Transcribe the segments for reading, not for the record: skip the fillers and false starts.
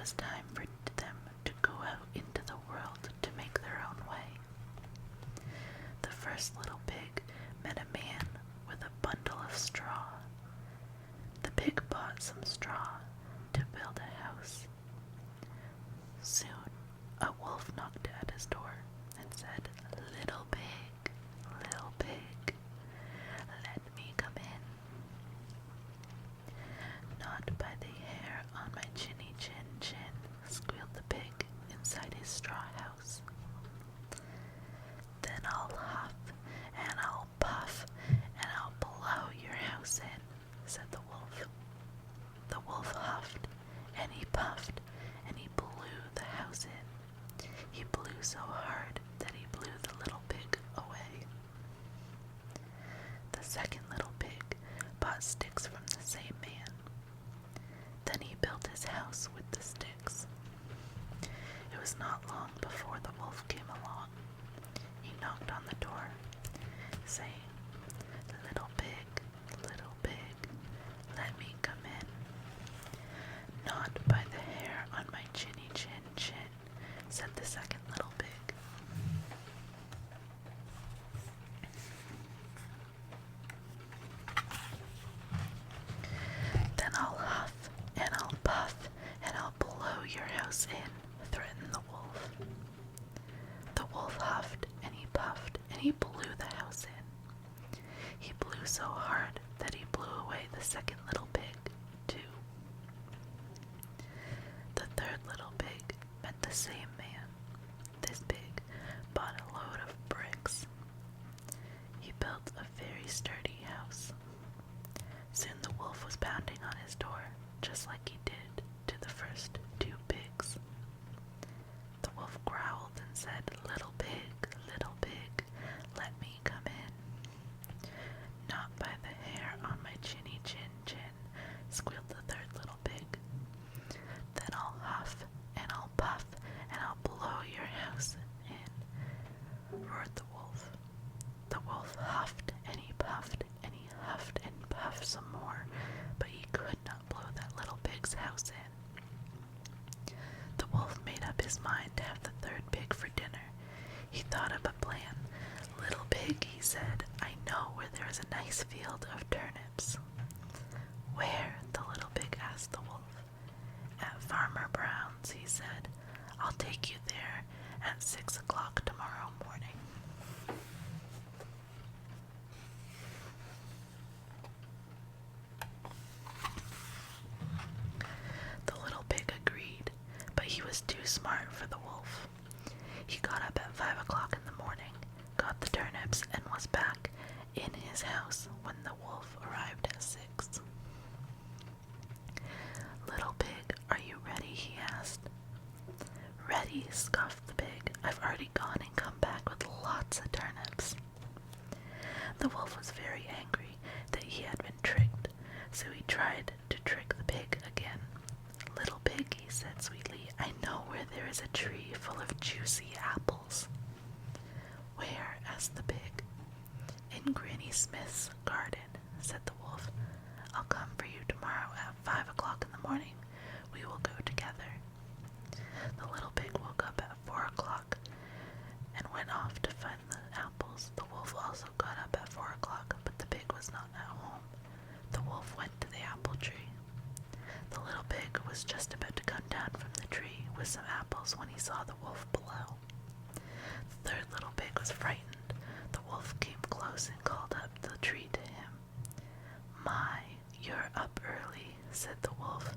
was time for them to go out into the world to make their own way. The first little pig met a man with a bundle of straw. The pig bought some straw to build a house. Soon, a wolf knocked at his door and said, "Little pig, let me come in." "Not by the hair on my chinny chin chin," squealed the pig inside his straw house. "Then I'll huff and I'll puff and I'll blow your house in," said the wolf. The wolf huffed and he puffed and he blew the house in. He blew so hard that he blew the little pig away. The second little pig bought sticks from the same man. Then he built his house with the sticks. It was not long before the wolf came along. He knocked on the door, saying, little pig, let me come in." "Not by the hair on my chinny chin chin," said the second little pig. "Then I'll huff and I'll puff and I'll blow your house in," threatened the wolf. The wolf huffed and he puffed and he blew the house in. He blew so hard that he blew away the second little pig, too. The third little pig met the same man. This pig bought a load of bricks. He built a very sturdy house. Soon the wolf was pounding on his door, just like he did to the first two pigs. The wolf growled and said, little pig, let me come in." "Not by the hair on my chinny chin chin," squealed the third little pig. "Then I'll huff and I'll puff and I'll blow your house in," roared the wolf. The wolf huffed and he puffed and he huffed and puffed some more, but he could not blow that little pig's house in. The wolf made up his mind to have the third pig for dinner. He thought up a plan. "Little pig," he said, "I know where there is a nice field of turnips." "Where?" the little pig asked the wolf. "At Farmer Brown's," he said. "I'll take you there at 6 o'clock tomorrow morning." The little pig agreed, but he was too smart for the wolf. He got up at 5 o'clock in the morning, got the turnips, and was back in his house when the wolf arrived at 6. "Little pig, are you ready?" he asked. "Ready," scoffed the pig. "I've already gone and come back with lots of turnips." The wolf was very angry that he had been tricked, so he tried to trick the pig again. "Little pig," he said sweetly, "I know where there is a tree full of juicy apples." "Where?" asked the pig. "In Granny Smith's garden," said the wolf. "I'll come for you tomorrow at 5 o'clock in the morning. We will go together." The little pig woke up at 4 o'clock and went off to find the apples. The wolf also got up at 4 o'clock, but the pig was not at home. The wolf went to the apple tree. The little pig was just about to come down from the tree with some apples when he saw the wolf below. The third little pig was frightened. The wolf came close and called up the tree to him. "My, you're up early," said the wolf.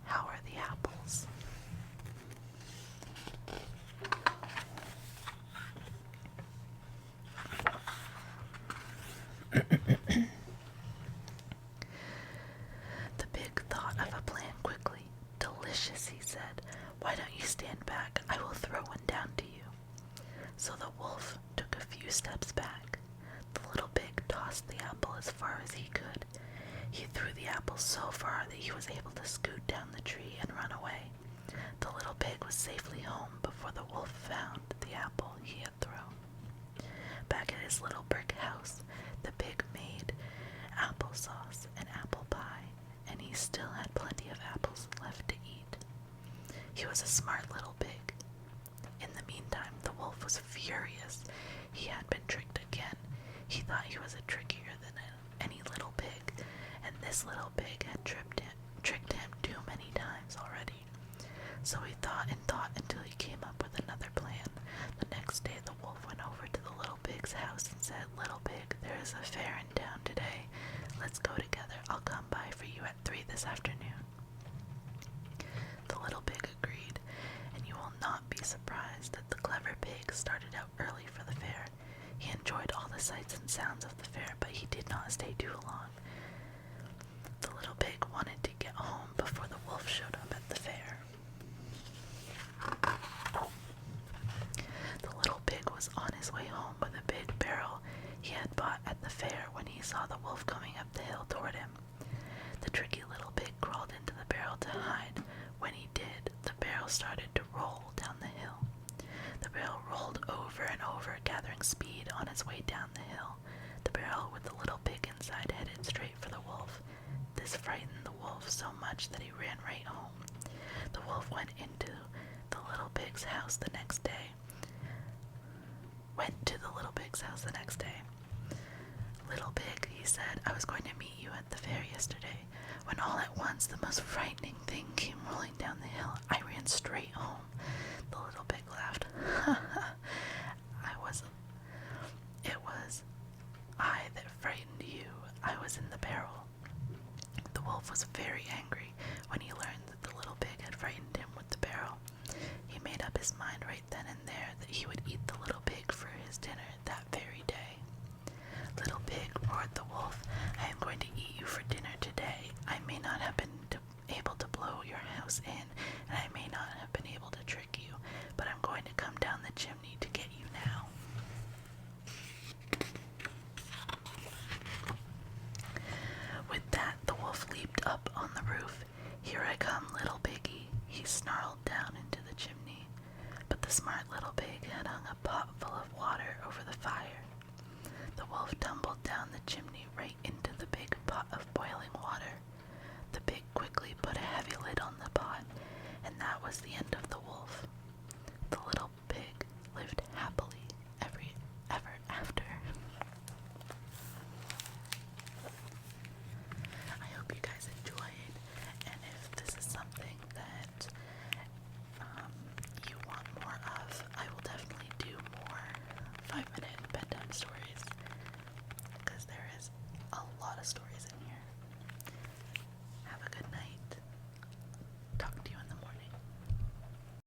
"How are the apples?" The pig thought of a plan quickly. "Delicious," he said. "Why don't you stand back? I will throw one down to you." So the wolf took a few steps back. The little pig tossed the apple as far as he could. He threw the apple so far that he was able to scoot down the tree and run away. The little pig was safely home before the wolf found the apple he had thrown. Back at his little brick house, the pig made applesauce and apple pie, and he still had plenty of apples left to eat. He was a smart little pig. In the meantime, the wolf was furious. He had been tricked again. He thought he was trickier than any little pig, and this little pig had tricked him too many times already. So he thought and thought until he came up with another plan. The next day the wolf went over to the little pig's house and said, "Little pig, there is a fair in town today. Let's go together. I'll come by for you at 3 this afternoon." The little pig agreed, and you will not be surprised that the clever pig started out early for the fair. He enjoyed all the sights and sounds of the fair, but he did not stay too long. The little pig wanted to get home before the wolf showed up at the fair. The little pig was on his way home with a big barrel he had bought at the fair when he saw the wolf coming up the hill toward him. The tricky little pig crawled into the barrel to hide. When he did, the barrel started to roll down the hill. The barrel rolled over and over, gathering speed on its way down the hill. The barrel with the little pig inside headed straight for the wolf. This frightened the wolf so much that he ran right home. The wolf went to the little pig's house the next day. "Little pig," he said, "I was going to meet you at the fair yesterday, when all at once the most frightening thing came rolling down the hill. I ran straight home." The little pig laughed. "Ha ha! It was I that frightened you. I was in the barrel." The wolf was very angry when he learned that the little pig had frightened him with the barrel. He made up his mind right then and there that he would eat the little pig for his dinner that very day. "Little pig," roared the wolf, "I am going to eat you for dinner today,